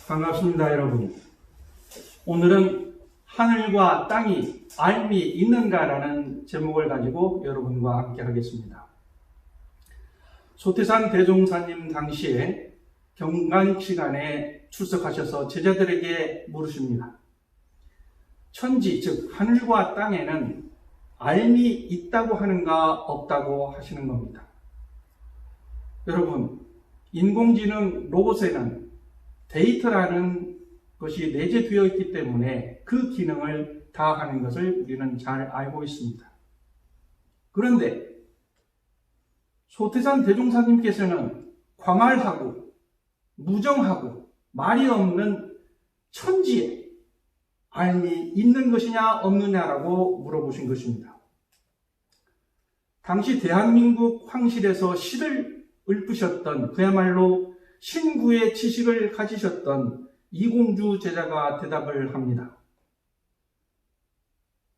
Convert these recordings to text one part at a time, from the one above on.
반갑습니다, 여러분. 오늘은 하늘과 땅이 알미 있는가라는 제목을 가지고 여러분과 함께 하겠습니다. 소태산 대종사님 당시에 경간 시간에 출석하셔서 제자들에게 물으십니다. 천지, 즉 하늘과 땅에는 알미 있다고 하는가 없다고 하시는 겁니다. 여러분, 인공지능 로봇에는 데이터라는 것이 내재되어 있기 때문에 그 기능을 다 하는 것을 우리는 잘 알고 있습니다. 그런데 소태산 대종사님께서는 광활하고 무정하고 말이 없는 천지에 알미 있는 것이냐 없느냐라고 물어보신 것입니다. 당시 대한민국 황실에서 시를 읊으셨던 그야말로 신구의 지식을 가지셨던 이공주 제자가 대답을 합니다.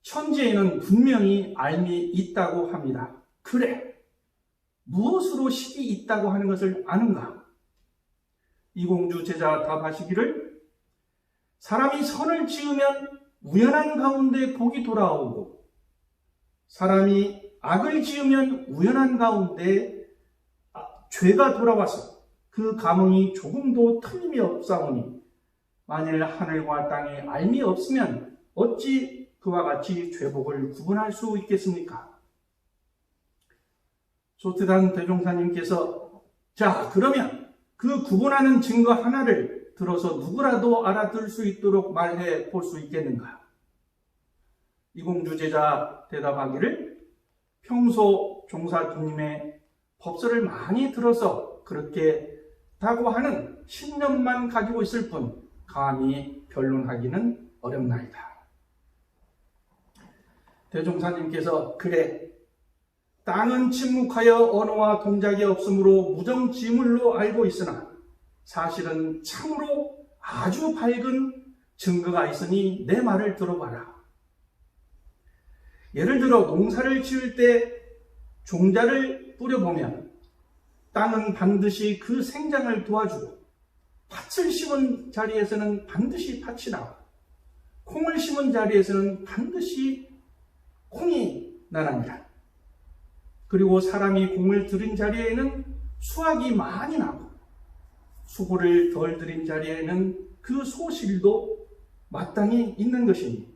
천지에는 분명히 알미 있다고 합니다. 그래, 무엇으로 식이 있다고 하는 것을 아는가? 이공주 제자 답하시기를, 사람이 선을 지으면 우연한 가운데 복이 돌아오고, 사람이 악을 지으면 우연한 가운데 죄가 돌아와서 그 감흥이 조금도 틀림이 없사오니, 만일 하늘과 땅에 알미 없으면 어찌 그와 같이 죄복을 구분할 수 있겠습니까? 소태산 대종사님께서 자, 그러면 그 구분하는 증거 하나를 들어서 누구라도 알아들 수 있도록 말해 볼 수 있겠는가? 이공주 제자 대답하기를, 평소 종사님의 법설을 많이 들어서 그렇게 다고 하는 신념만 가지고 있을 뿐 감히 변론하기는 어렵나이다. 대종사님께서 그래, 땅은 침묵하여 언어와 동작이 없으므로 무정지물로 알고 있으나 사실은 참으로 아주 밝은 증거가 있으니 내 말을 들어봐라. 예를 들어 농사를 지을 때 종자를 뿌려보면 땅은 반드시 그 생장을 도와주고, 팥을 심은 자리에서는 반드시 팥이 나고, 콩을 심은 자리에서는 반드시 콩이 나납니다. 그리고 사람이 공을 들인 자리에는 수확이 많이 나고, 수고를 덜 들인 자리에는 그 소실도 마땅히 있는 것이니,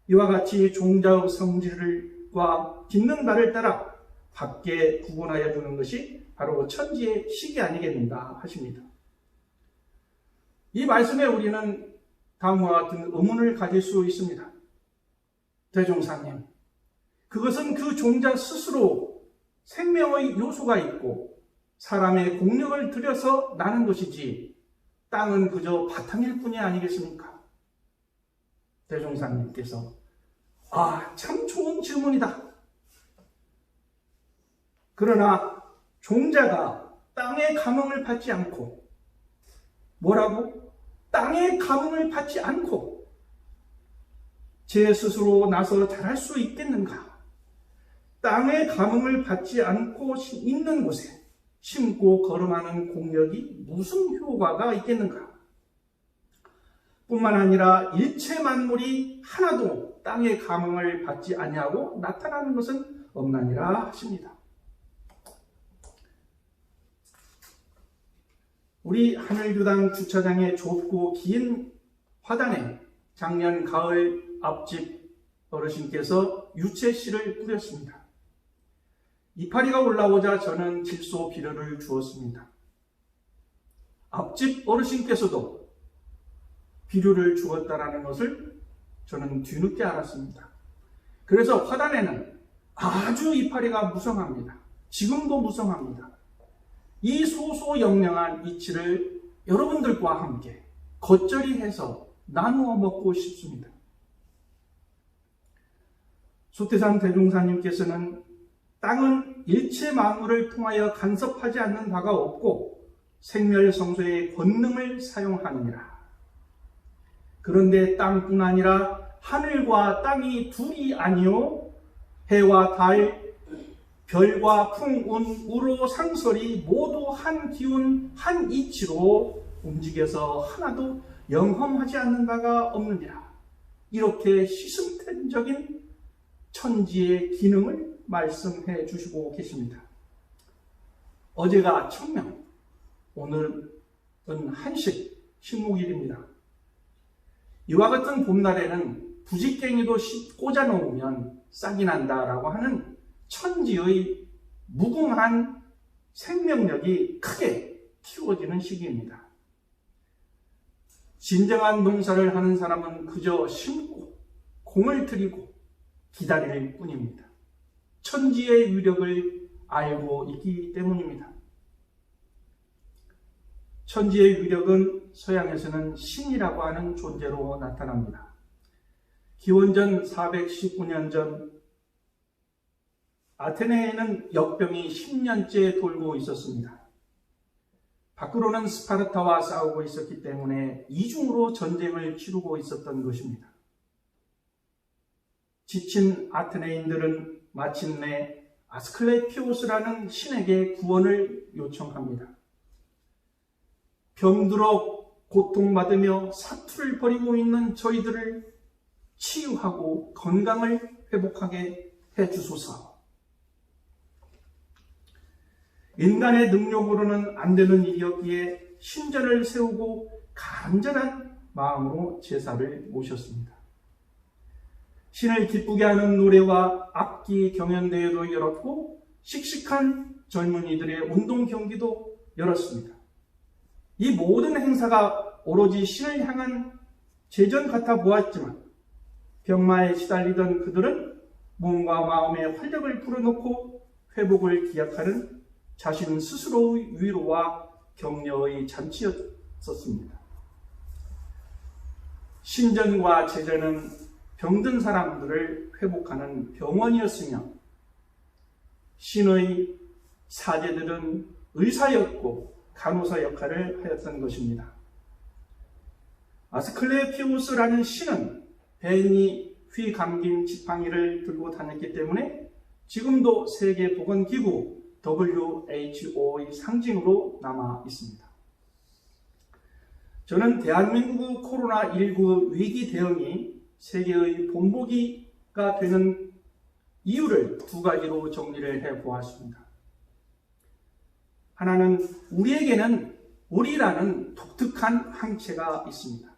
이와 같이 종자의 성질과 깃는 바를 따라 밖에 구분하여 주는 것이 바로 천지의 식이 아니겠는가 하십니다. 이 말씀에 우리는 다음과 같은 의문을 가질 수 있습니다. 대종사님, 그것은 그 종자 스스로 생명의 요소가 있고 사람의 공력을 들여서 나는 것이지 땅은 그저 바탕일 뿐이 아니겠습니까? 대종사님께서 참 좋은 질문이다. 그러나 종자가 땅의 감흥을 받지 않고, 뭐라고? 땅의 감흥을 받지 않고 제 스스로 나서 자랄 수 있겠는가? 땅의 감흥을 받지 않고 있는 곳에 심고 거름하는 공력이 무슨 효과가 있겠는가? 뿐만 아니라 일체 만물이 하나도 땅의 감흥을 받지 아니하고 나타나는 것은 없나니라 하십니다. 우리 하늘교당 주차장의 좁고 긴 화단에 작년 가을 앞집 어르신께서 유채씨를 뿌렸습니다. 이파리가 올라오자 저는 질소 비료를 주었습니다. 앞집 어르신께서도 비료를 주었다라는 것을 저는 뒤늦게 알았습니다. 그래서 화단에는 아주 이파리가 무성합니다. 지금도 무성합니다. 이 소소영령한 이치를 여러분들과 함께 겉절이 해서 나누어 먹고 싶습니다. 소태산 대종사님께서는 땅은 일체 만물을 통하여 간섭하지 않는 바가 없고 생멸성소의 권능을 사용하느니라. 그런데 땅뿐 아니라 하늘과 땅이 둘이 아니요 해와 달, 별과 풍, 운, 우로, 상설이 모두 한 기운, 한 이치로 움직여서 하나도 영험하지 않는 바가 없느니라. 이렇게 시스템적인 천지의 기능을 말씀해 주시고 계십니다. 어제가 청명, 오늘은 한식, 식목일입니다. 이와 같은 봄날에는 부직갱이도 꽂아놓으면 싹이 난다라고 하는 천지의 무궁한 생명력이 크게 키워지는 시기입니다. 진정한 농사를 하는 사람은 그저 심고 공을 들이고 기다릴 뿐입니다. 천지의 위력을 알고 있기 때문입니다. 천지의 위력은 서양에서는 신이라고 하는 존재로 나타납니다. 기원전 419년 전 아테네에는 역병이 10년째 돌고 있었습니다. 밖으로는 스파르타와 싸우고 있었기 때문에 이중으로 전쟁을 치르고 있었던 것입니다. 지친 아테네인들은 마침내 아스클레피오스라는 신에게 구원을 요청합니다. 병들어 고통받으며 사투를 벌이고 있는 저희들을 치유하고 건강을 회복하게 해주소서. 인간의 능력으로는 안 되는 일이었기에 신전을 세우고 간절한 마음으로 제사를 모셨습니다. 신을 기쁘게 하는 노래와 악기 경연대회도 열었고 씩씩한 젊은이들의 운동 경기도 열었습니다. 이 모든 행사가 오로지 신을 향한 제전 같아 보았지만 병마에 시달리던 그들은 몸과 마음의 활력을 불어넣고 회복을 기약하는 자신 스스로의 위로와 격려의 잔치였었습니다. 신전과 제전은 병든 사람들을 회복하는 병원이었으며 신의 사제들은 의사였고 간호사 역할을 하였던 것입니다. 아스클레피우스라는 신은 벤이 휘 감긴 지팡이를 들고 다녔기 때문에 지금도 세계보건기구 WHO의 상징으로 남아 있습니다. 저는 대한민국 코로나19 위기 대응이 세계의 본보기가 되는 이유를 두 가지로 정리를 해보았습니다. 하나는 우리에게는 우리라는 독특한 항체가 있습니다.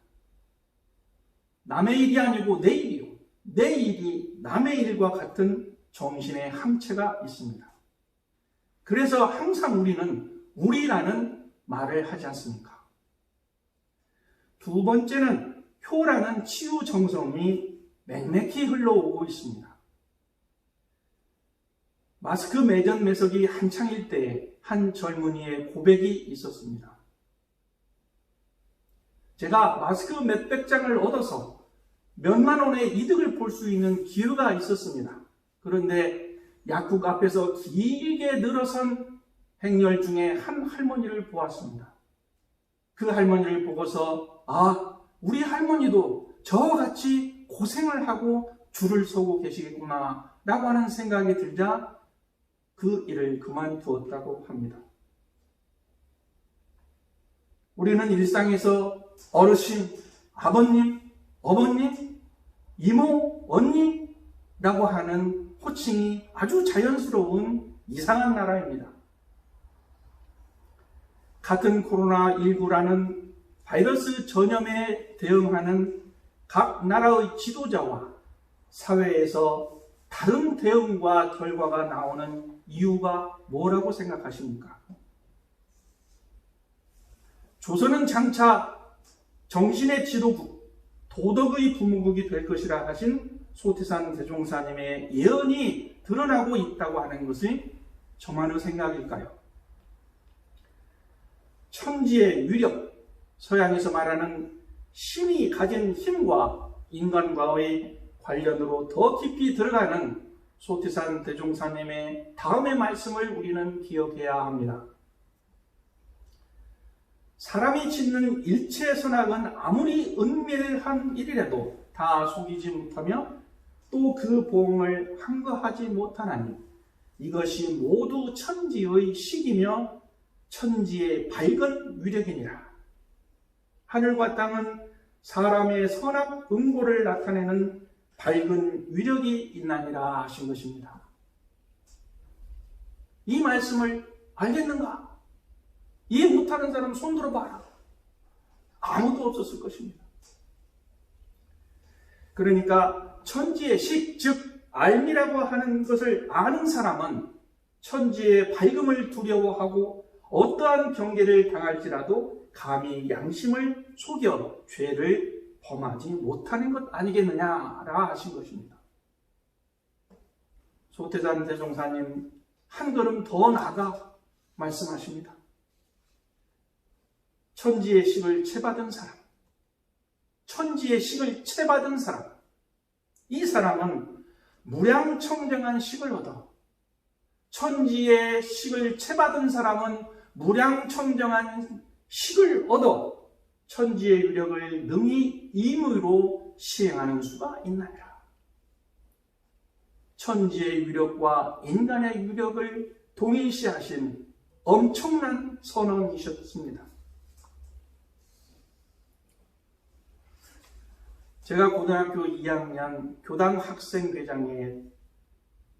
남의 일이 아니고 내 일이요. 내 일이 남의 일과 같은 정신의 항체가 있습니다. 그래서 항상 우리는 우리라는 말을 하지 않습니까? 두 번째는 효라는 치유 정성이 맹맥히 흘러오고 있습니다. 마스크 매전 매석이 한창일 때에 한 젊은이의 고백이 있었습니다. 제가 마스크 몇백 장을 얻어서 몇만 원의 이득을 볼 수 있는 기회가 있었습니다. 그런데 약국 앞에서 길게 늘어선 행렬 중에 한 할머니를 보았습니다. 그 할머니를 보고서 우리 할머니도 저와 같이 고생을 하고 줄을 서고 계시겠구나 라고 하는 생각이 들자 그 일을 그만두었다고 합니다. 우리는 일상에서 어르신, 아버님, 어머님, 이모, 언니라고 하는 호칭이 아주 자연스러운 이상한 나라입니다. 같은 코로나19라는 바이러스 전염에 대응하는 각 나라의 지도자와 사회에서 다른 대응과 결과가 나오는 이유가 뭐라고 생각하십니까? 조선은 장차 정신의 지도국, 도덕의 부모국이 될 것이라 하신 소태산 대종사님의 예언이 드러나고 있다고 하는 것이 저만의 생각일까요? 천지의 위력, 서양에서 말하는 신이 가진 힘과 인간과의 관련으로 더 깊이 들어가는 소태산 대종사님의 다음의 말씀을 우리는 기억해야 합니다. 사람이 짓는 일체 선악은 아무리 은밀한 일이라도 다 속이지 못하며 또 그 보응을 항거하지 못하나니 이것이 모두 천지의 식이며 천지의 밝은 위력이니라. 하늘과 땅은 사람의 선악 음고를 나타내는 밝은 위력이 있나니라 하신 것입니다. 이 말씀을 알겠는가? 이해 못하는 사람 손 들어봐라. 아무도 없었을 것입니다. 그러니까 천지의 식, 즉 알미라고 하는 것을 아는 사람은 천지의 밝음을 두려워하고 어떠한 경계를 당할지라도 감히 양심을 속여 죄를 범하지 못하는 것 아니겠느냐라 하신 것입니다. 소태산 대종사님 한 걸음 더 나아가 말씀하십니다. 천지의 식을 채받은 사람, 천지의 식을 채받은 사람, 이 사람은 무량청정한 식을 얻어, 천지의 식을 채받은 사람은 무량청정한 식을 얻어 천지의 위력을 능히 임의로 시행하는 수가 있나이다. 천지의 위력과 인간의 위력을 동일시하신 엄청난 선언이셨습니다. 제가 고등학교 2학년 교당 학생회장에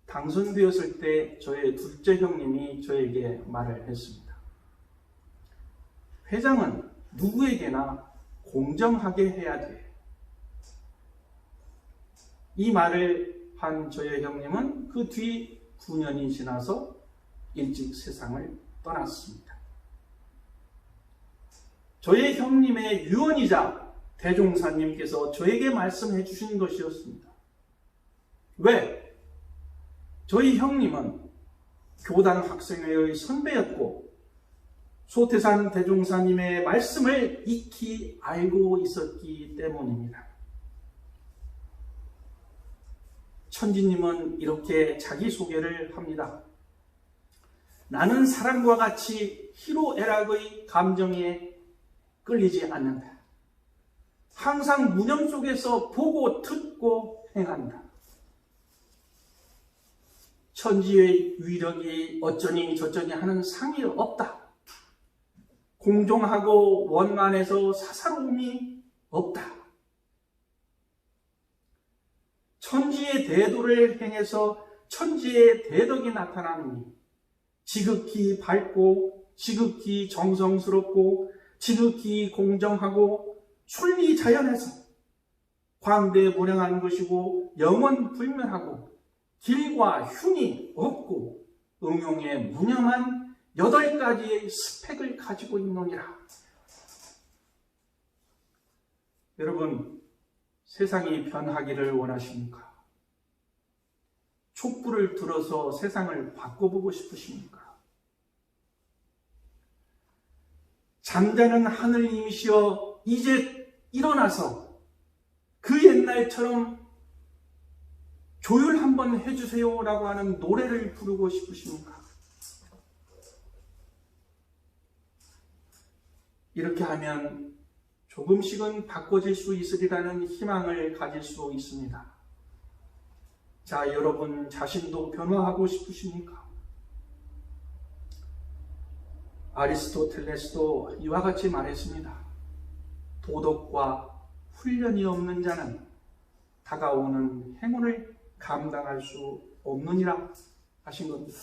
당선되었을 때 저의 둘째 형님이 저에게 말을 했습니다. 회장은 누구에게나 공정하게 해야 돼. 이 말을 한 저의 형님은 그 뒤 9년이 지나서 일찍 세상을 떠났습니다. 저의 형님의 유언이자 대종사님께서 저에게 말씀해 주신 것이었습니다. 왜? 저희 형님은 교당 학생회의 선배였고 소태산 대종사님의 말씀을 익히 알고 있었기 때문입니다. 천지님은 이렇게 자기소개를 합니다. 나는 사랑과 같이 희로애락의 감정에 끌리지 않는다. 항상 무념 속에서 보고 듣고 행한다. 천지의 위력이 어쩌니 저쩌니 하는 상이 없다. 공정하고 원만해서 사사로움이 없다. 천지의 대도를 행해서 천지의 대덕이 나타나느니 지극히 밝고 지극히 정성스럽고 지극히 공정하고 순리자연해서 광대무량한 것이고 영원불멸하고 길과 흉이 없고 응용에 무념한 8가지의 스펙을 가지고 있느니라. 여러분, 세상이 변하기를 원하십니까? 촛불을 들어서 세상을 바꿔보고 싶으십니까? 잠자는 하느님이시여 이제 일어나서 그 옛날처럼 조율 한번 해주세요 라고 하는 노래를 부르고 싶으십니까? 이렇게 하면 조금씩은 바꿔질 수 있으리라는 희망을 가질 수 있습니다. 자, 여러분 자신도 변화하고 싶으십니까? 아리스토텔레스도 이와 같이 말했습니다. 도덕과 훈련이 없는 자는 다가오는 행운을 감당할 수 없느니라 하신 겁니다.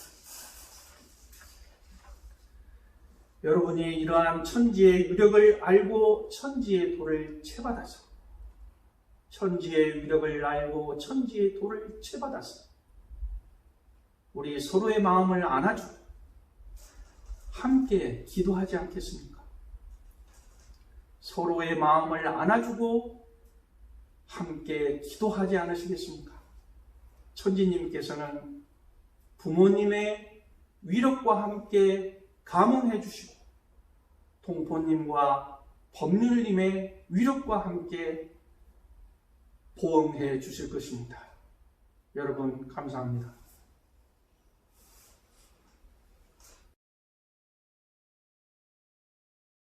여러분이 이러한 천지의 위력을 알고 천지의 도를 채받아서 천지의 위력을 알고 천지의 도를 채받아서 우리 서로의 마음을 안아주고 함께 기도하지 않겠습니까? 서로의 마음을 안아주고 함께 기도하지 않으시겠습니까? 천지님께서는 부모님의 위력과 함께 감응해 주시고 동포님과 법률님의 위력과 함께 보응해 주실 것입니다. 여러분 감사합니다.